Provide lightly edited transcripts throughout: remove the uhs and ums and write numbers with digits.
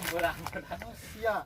Kurang. Siap.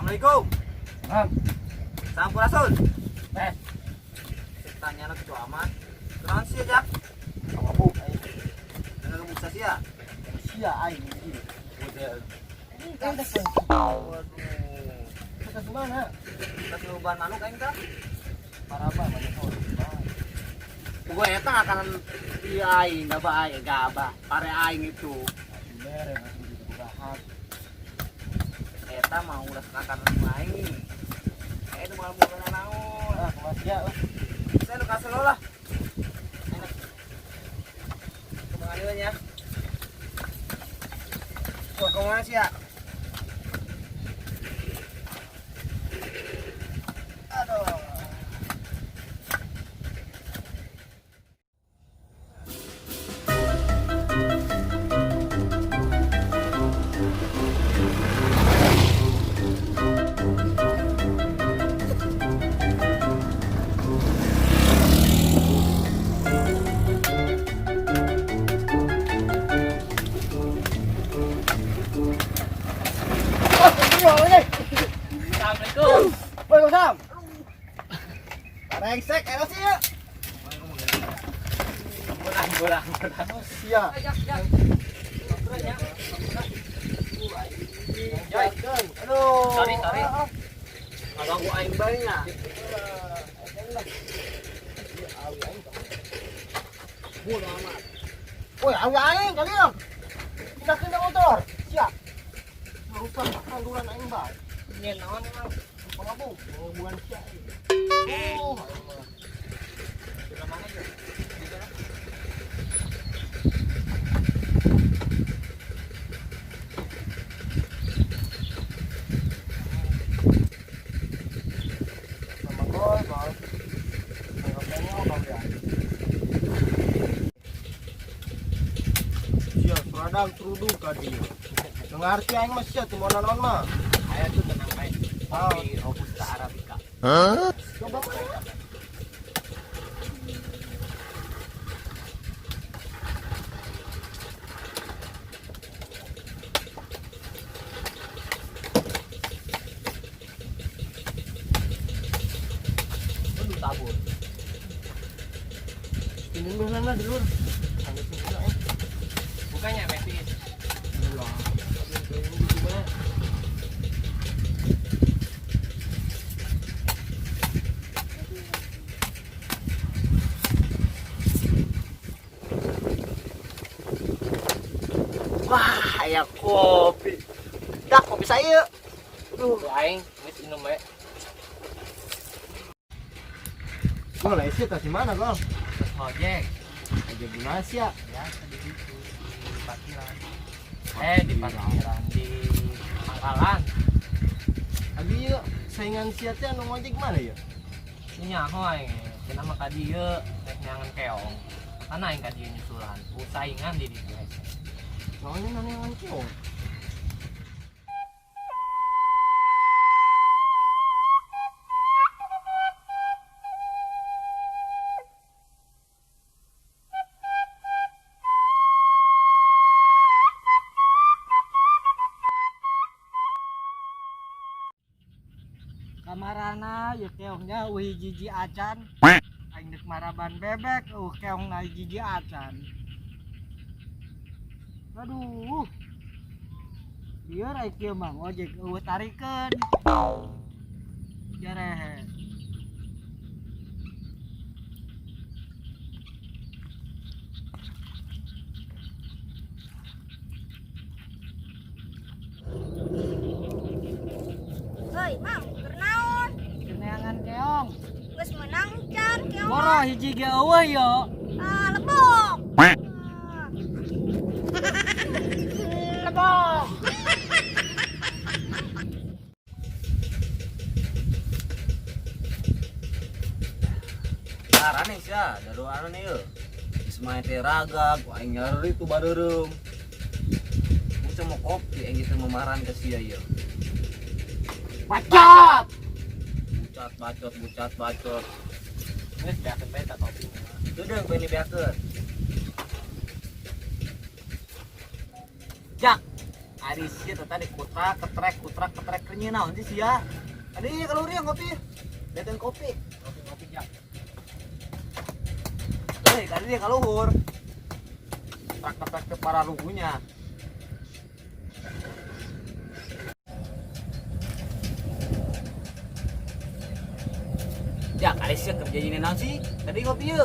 Assalamualaikum. Sampurasun. Tanya anak itu aman. Kenapa sih aja? Mabuk. Enggak kebuka sih ya? Sia aing ini. Udah. Waduh. Kita gimana? Kita perubahan manuk aing tah. Paraba mana kau? Gua eta akan di aing, gaba. Pare aing itu. Mere masih diburahat. Eta mau udah akan aing. Itu mau bukan naon. Ah, kemasya lah. Saya lu kasih lo lah. Enak. Kemana ya? Gua kemana sih ya? Aduh. Assalamualaikum. Waalaikumsalam. Rengsek, sih ya. Bolang. Siap. Aduh. Sorry. Abang gua aing banyak. Bodoh amat. Woi, awi aing kali ya. Kita kena motor. Siap. Merusak kanduran aing, Bang. Ini naon emang? Mabuk. Hubungan siap. Oh, Di mana aja? Di sana. sama boy, Bang. Tengok-tengok, Bang ya. Siap, radang terudu tadi. Ngerti aing mah siap teu naon mah. Aya tuh tenang bae. Oh. Kopi Robusta Arabica. Coba mana? Aduh tabur. Ini mana dulu? Ada sini aing. Bukannya Metis. Ulah. Ini gimana? Wah, aya kopi. Dah kopi saya. Aduh, aing geus minum bae. Gol, isi kasih mana gol? Terus ngojek. Aja gimana sih ya? Ya, tadi itu di parkiran. Di parkiran di pangkalan. Abi yuk, saingan siatnya anu ngojek mana ya? Ini nyaho aing. Cenah mah ka dieu rek nyangan keong. Kana aing ka dieu nyusulan. Saingan di dieu. Soalnya nanya yang keong. Kamarana ya keongnya hiji acan aing dek maraban bebek keongna hiji acan. Aduh biar aing kieu mah ojek tarikeun jarehe. Hei, Mang, keur naon? Keneangan keong Geus menang can keong. moro hiji ge eueuh yo. Ah, lebok. Lebok. Carane sia, daru anu nih yeuh. Ismail teh ragak, aing nyari tu bareureumm. Mun mau kopi aing teh memaran ke sia ieu. Bacot. Bucat. Geus beakeun bae tak kopi. Deudeng bae ni beakeun. Jak. Ari sia teh tadi kutrak ketrek kenyeu naon sih sia? Adi kalau riang kopi. Beakeun kopi. Kopi jak. Kali dia kaluhur tak ke para rugunya. Ya kali sih kerja ini naon sih tadi kopi ye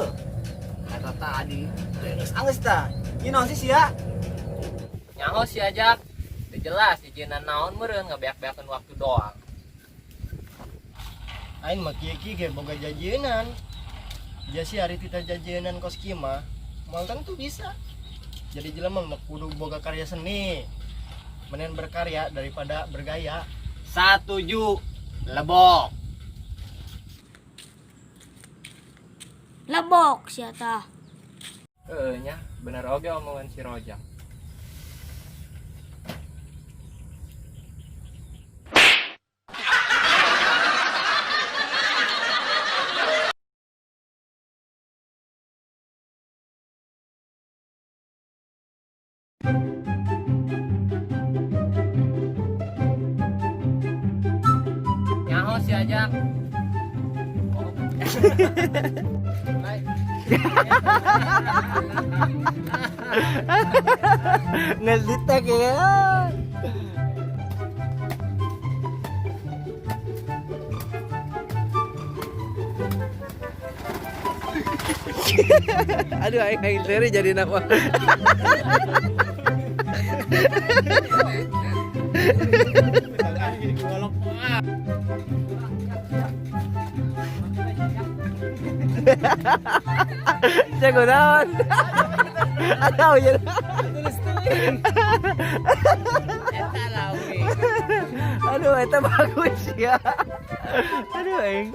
kata tadi geus anggeus tah ieu naon sih sia nyaho sih ajak teu jelas ijeunna naon meureun ngabeak-beakeun waktu doang. Aing mah kieu ge boga jajienan. Jasi hari kita jajienan kos kieu mah moal tentu bisa. Jadi jelema mah kudu boga karya seni. Mending berkarya daripada bergaya. Satuju lebok. Lebok sia tah. Nya bener oge omongan si Rojak. Nyaho si Ajak. Ngelitek ya. Aduh, aing seri jadi apa? Jago naon? Aduh, ya. Aduh, eta bagus ya. Aduh, aing.